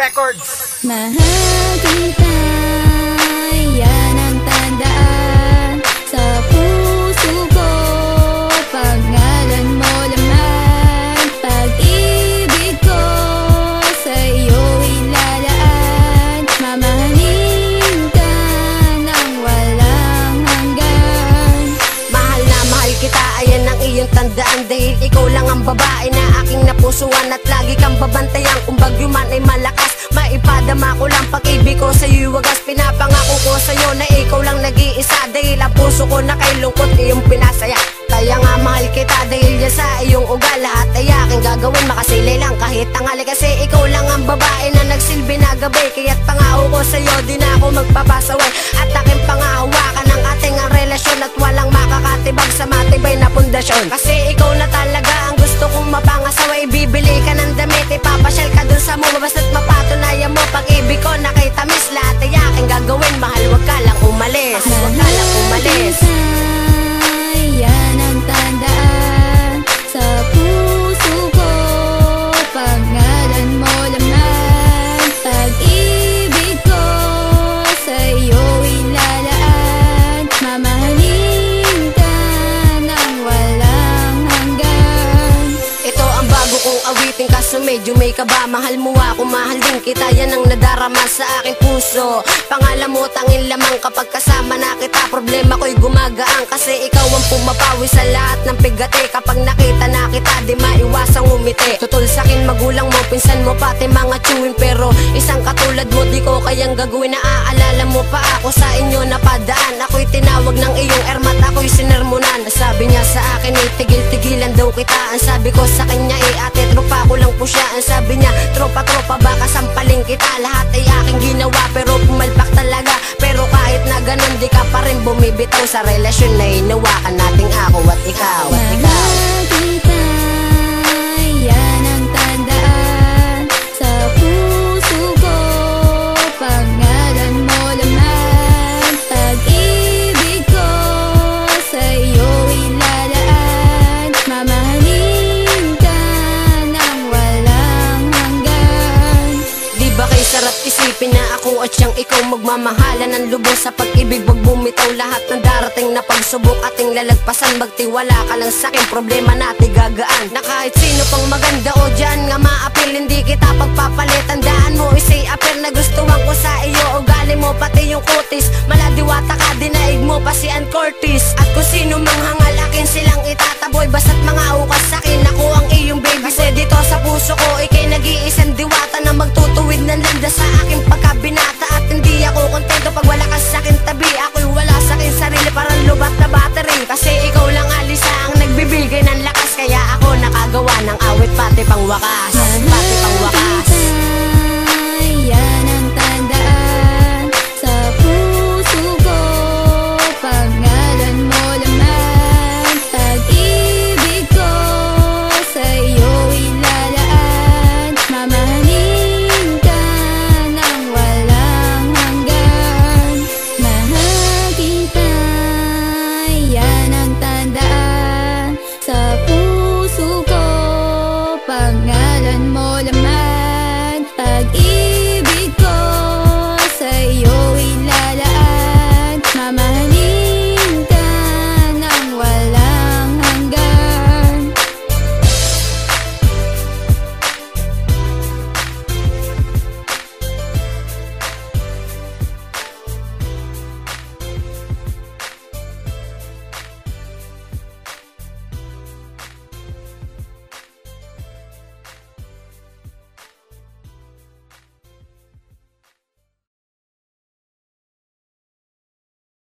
Records. Mahal kita, yan ang tandaan sa puso ko. Pangalan mo laman, pag-ibig ko sa iyo ilalaan. Mamahalin ka ng walang hanggan. Mahal na mahal kita, ayan ang iyong tandaan. Dahil ikaw lang ang babae na aking napusuan. At lagi kang babantayan kung bagyo man ay malakas. Maipadama ko lang pag-ibig ko sa'yo'y wagas. Pinapangako ko sa'yo na ikaw lang nag-iisa. Dahil ang puso ko na kay lungkot iyong pinasaya. Kaya nga mahal kita dahil yan sa iyong ugal. Lahat ay aking gagawin, makasilay lang kahit tanghali. Kasi ikaw lang ang babae na nagsilbi na gabi. Kaya't pangako ko sa'yo, di na ako magpapasaway. At aking pangahawakan ang ating ang relasyon. At walang makakatibag sa matibay na pundasyon. Kasi ikaw na talaga ang gusto kong mapangasaway. Bibili ka ng damit, ipapasyal ka dun sa mo. Basta't mapatunayan mo pag-ibig ko na kay tamis. Lahat ay aking gagawin, mahal wag ka lang umalis. Wag ka lang umalis. Yan ang tandaan sa puso ko. Pangalan mo laman, pag-ibig ko sa iyo ilalaan. Mamahalin ka ng walang hanggan. Ito ang bago kong awitin, kaso medyo may kaba. Mahal mo ako, mahal din kita, yan ang nadarama sa aking puso. Pangalan mo tanging lamang, kapag kasama na kita problema ko'y gumagaan. Kasi ikaw ang pumapawi sa lahat ng pigate. Kapag nakita na kita, di maiwasang umiti. Tutol sa'kin magulang mo, pinsan mo, pati mga chewin. Pero isang katulad mo di ko kayang gagawin. Naaalala mo pa ako sa inyo napadaan. Ako'y tinawag ng iyong ermat, ako'y sinermonan. Sabi niya sa akin tigil-tigilan daw kita. Ang sabi ko sa kanya ate, tropa ko lang po siya. Ang sabi niya tropa-tropa baka sampaling kita. Lahat ay aking ginawa pero pumalpak talaga. Pero kahit na ganun di ka pa rin bumibitaw sa relasyon na hinawakan nating ako at ikaw. Mahal kita, yan ang tandaan sa puso ko. Pangalan mo laman, pag-ibig ko sa iyo ilalaan. Mamahalin ka ng walang hanggan. Di ba kay sarap isipin na ako at siyang ikaw magmamahalan ng lubos sa pag-ibig. Wag bumitaw, lahat ng darating na pagsubok ating lalagpasan. Magtiwala ka lang sa'kin, problema natin gagaan. Na kahit sino pang maganda o dyan nga maapil, hindi kita pagpapalit. Tandaan mo, isay apel na gustuhan ko sa iyo. Ugali mo, pati yung kutis, maladiwata ka, dinaig mo pa si Ann Curtis. At kung sino mang hangal, akin silang itataboy. Basta't mga ukas sa'kin, ako ang iyong baby. Kasi dito sa puso ko, ikay nag-iisang diwata.